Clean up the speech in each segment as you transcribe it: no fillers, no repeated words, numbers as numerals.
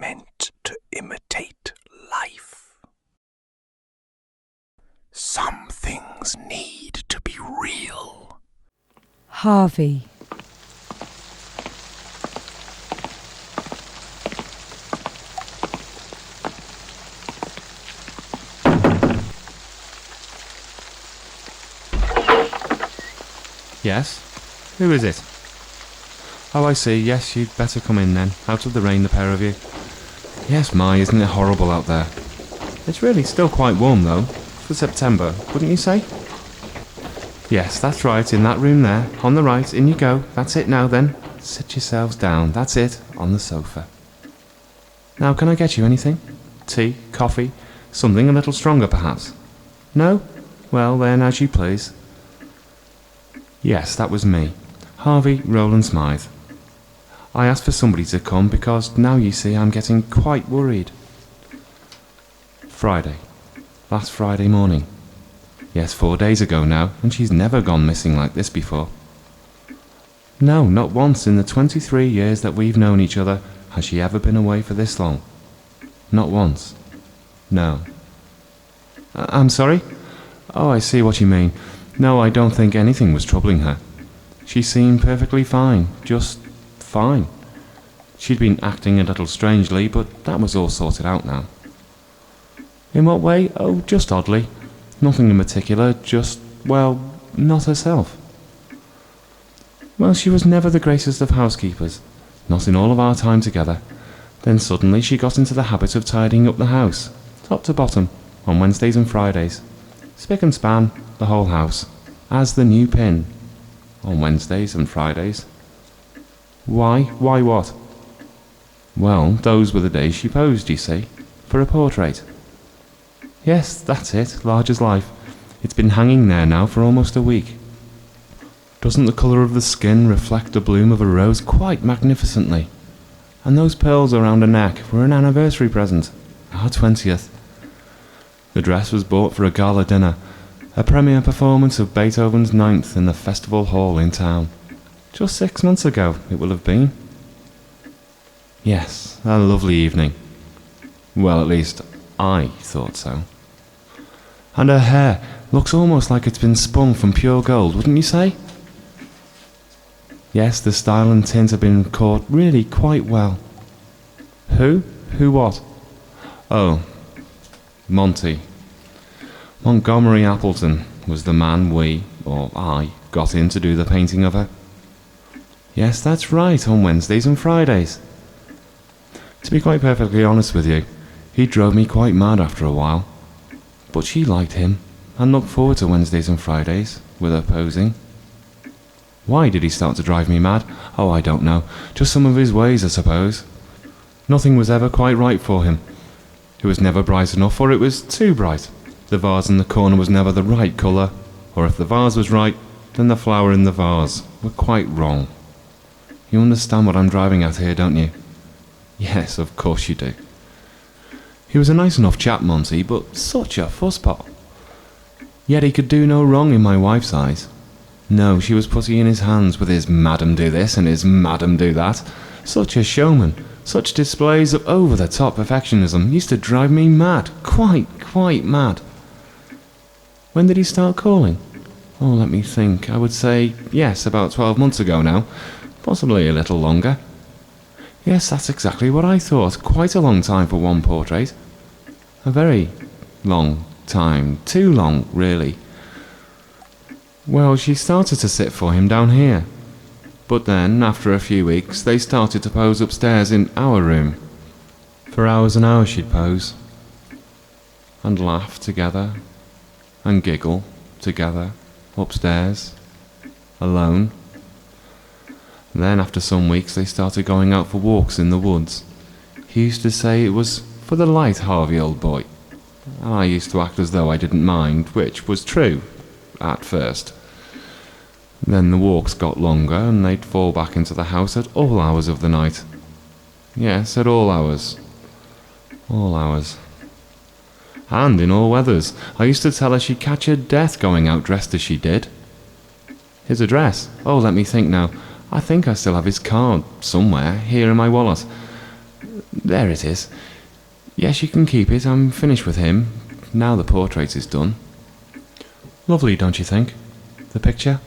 meant to imitate life. Some things need to be real. Harvey. Yes? Who is it? Oh, I see. Yes, you'd better come in then. Out of the rain, the pair of you. Yes, my, isn't it horrible out there? It's really still quite warm, though. For September, wouldn't you say? Yes, that's right. In that room there. On the right. In you go. That's it now, then. Sit yourselves down. That's it. On the sofa. Now, can I get you anything? Tea? Coffee? Something a little stronger, perhaps? No? Well, then, as you please. Yes, that was me. Harvey Rowland Smythe. I asked for somebody to come because now you see I'm getting quite worried. Friday. Last Friday morning. Yes, 4 days ago now, and she's never gone missing like this before. No, not once in the 23 years that we've known each other has she ever been away for this long. Not once. No. I'm sorry? Oh, I see what you mean. No, I don't think anything was troubling her. She seemed perfectly fine, just fine. She'd been acting a little strangely, but that was all sorted out now. In what way? Oh, just oddly. Nothing in particular, just, well, not herself. Well, she was never the greatest of housekeepers, not in all of our time together. Then suddenly she got into the habit of tidying up the house, top to bottom, on Wednesdays and Fridays. Spick and span, the whole house, as the new pin, on Wednesdays and Fridays. Why? Why what? Well, those were the days she posed, you see, for a portrait. Yes, that's it, large as life. It's been hanging there now for almost a week. Doesn't the colour of the skin reflect the bloom of a rose quite magnificently? And those pearls around her neck were an anniversary present, our 20th. The dress was bought for a gala dinner, a premiere performance of Beethoven's 9th in the festival hall in town. Just 6 months ago, it will have been. Yes, a lovely evening. Well, at least, I thought so. And her hair looks almost like it's been spun from pure gold, wouldn't you say? Yes, the style and tint have been caught really quite well. Who? Who what? Oh, Monty. Montgomery Appleton was the man we, or I, got in to do the painting of her. Yes, that's right, on Wednesdays and Fridays. To be quite perfectly honest with you, he drove me quite mad after a while. But she liked him, and looked forward to Wednesdays and Fridays, with her posing. Why did he start to drive me mad? Oh, I don't know. Just some of his ways, I suppose. Nothing was ever quite right for him. It was never bright enough, or it was too bright. The vase in the corner was never the right colour, or if the vase was right, then the flower in the vase were quite wrong. You understand what I'm driving at here, don't you? Yes, of course you do. He was a nice enough chap, Monty, but such a fusspot. Yet he could do no wrong in my wife's eyes. No, she was putty in his hands with his madam do this and his madam do that. Such a showman, such displays of over-the-top perfectionism used to drive me mad, quite mad. When did he start calling? Oh, let me think. I would say, yes, about 12 months ago now, possibly a little longer. Yes, that's exactly what I thought. Quite a long time for one portrait. A very long time. Too long, really. Well, she started to sit for him down here. But then, after a few weeks, they started to pose upstairs in our room. For hours and hours she'd pose. And laugh together. And giggle together. Upstairs. Alone. Then, after some weeks, they started going out for walks in the woods. He used to say it was for the light, Harvey, old boy. And I used to act as though I didn't mind, which was true, at first. Then the walks got longer, and they'd fall back into the house at all hours of the night. Yes, at all hours. All hours. And in all weathers. I used to tell her she'd catch her death going out dressed as she did. His address? Oh, let me think now. I think I still have his card somewhere, here in my wallet. There it is. Yes, you can keep it. I'm finished with him. Now the portrait is done. Lovely, don't you think? The picture?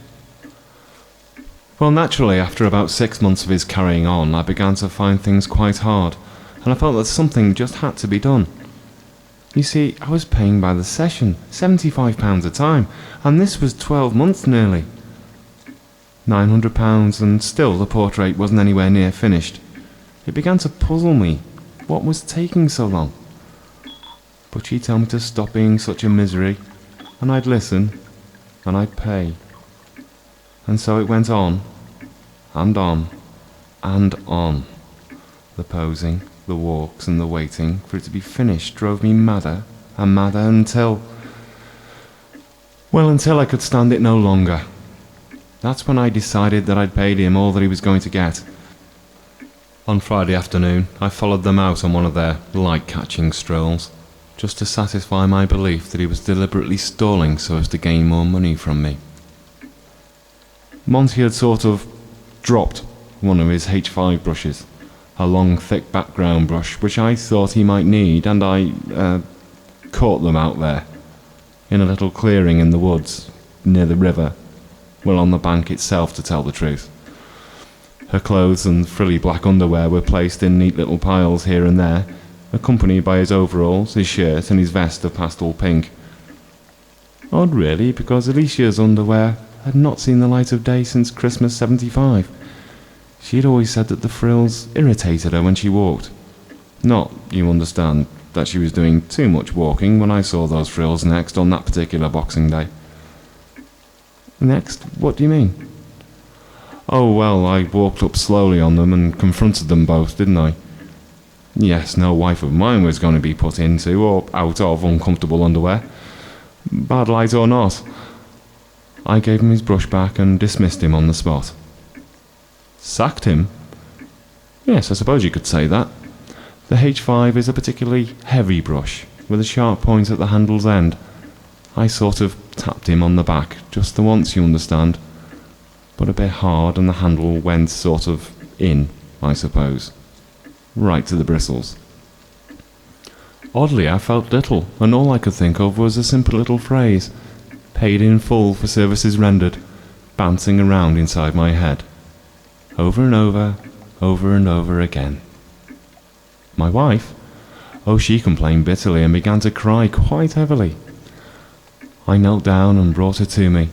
Well, naturally, after about 6 months of his carrying on, I began to find things quite hard, and I felt that something just had to be done. You see, I was paying by the session, £75 a time, and this was 12 months nearly. £900, and still the portrait wasn't anywhere near finished. It began to puzzle me. What was taking so long? But she'd tell me to stop being such a misery, and I'd listen, and I'd pay. And so it went on, and on, and on. The posing, the walks, and the waiting for it to be finished drove me madder and madder until I could stand it no longer. That's when I decided that I'd paid him all that he was going to get. On Friday afternoon, I followed them out on one of their light-catching strolls, just to satisfy my belief that he was deliberately stalling so as to gain more money from me. Monty had sort of dropped one of his H5 brushes, a long, thick background brush, which I thought he might need, and I caught them out there, in a little clearing in the woods, near the river, well, on the bank itself, to tell the truth. Her clothes and frilly black underwear were placed in neat little piles here and there, accompanied by his overalls, his shirt, and his vest of pastel pink. Odd, really, because Alicia's underwear had not seen the light of day since Christmas '75. She had always said that the frills irritated her when she walked. Not, you understand, that she was doing too much walking when I saw those frills next on that particular Boxing Day. Next? What do you mean? Oh, well, I walked up slowly on them and confronted them both, didn't I? Yes, no wife of mine was going to be put into or out of uncomfortable underwear. Bad light or not. I gave him his brush back and dismissed him on the spot. Sacked him? Yes, I suppose you could say that. The H5 is a particularly heavy brush, with a sharp point at the handle's end. I sort of tapped him on the back, just the once, you understand. But a bit hard, and the handle went sort of in, I suppose. Right to the bristles. Oddly, I felt little, and all I could think of was a simple little phrase, paid in full for services rendered, bouncing around inside my head. Over and over and over again. My wife? Oh, she complained bitterly and began to cry quite heavily. I knelt down and brought her to me.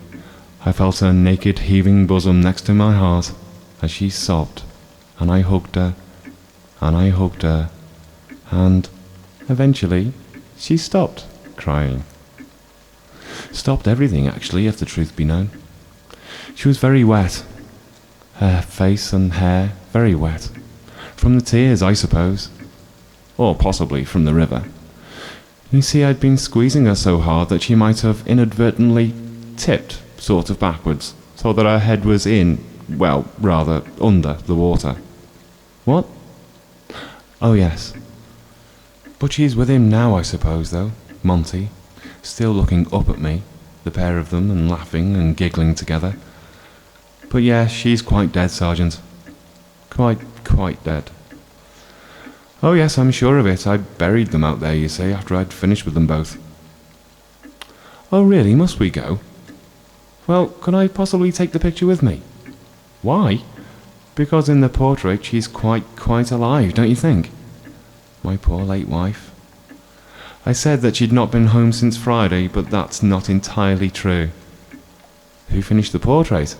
I felt her naked, heaving bosom next to my heart as she sobbed, and I hugged her, and I hugged her, and eventually she stopped crying. Stopped everything, actually, if the truth be known. She was very wet, her face and hair very wet, from the tears, I suppose, or possibly from the river. You see, I'd been squeezing her so hard that she might have inadvertently tipped sort of backwards, so that her head was in, well, rather, under the water. What? Oh, yes. But she's with him now, I suppose, though, Monty, still looking up at me, the pair of them, and laughing and giggling together. But yes, she's quite dead, Sergeant. Quite dead. Oh yes, I'm sure of it. I buried them out there, you see, after I'd finished with them both. Oh really, must we go? Well, could I possibly take the picture with me? Why? Because in the portrait she's quite alive, don't you think? My poor late wife. I said that she'd not been home since Friday, but that's not entirely true. Who finished the portrait?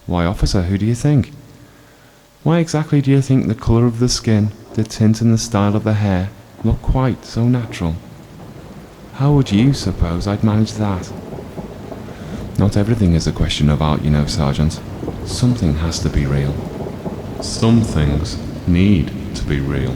Why, officer, who do you think? Why exactly do you think the colour of the skin, the tint and the style of the hair look quite so natural? How would you suppose I'd manage that? Not everything is a question of art, you know, Sergeant. Something has to be real. Some things need to be real.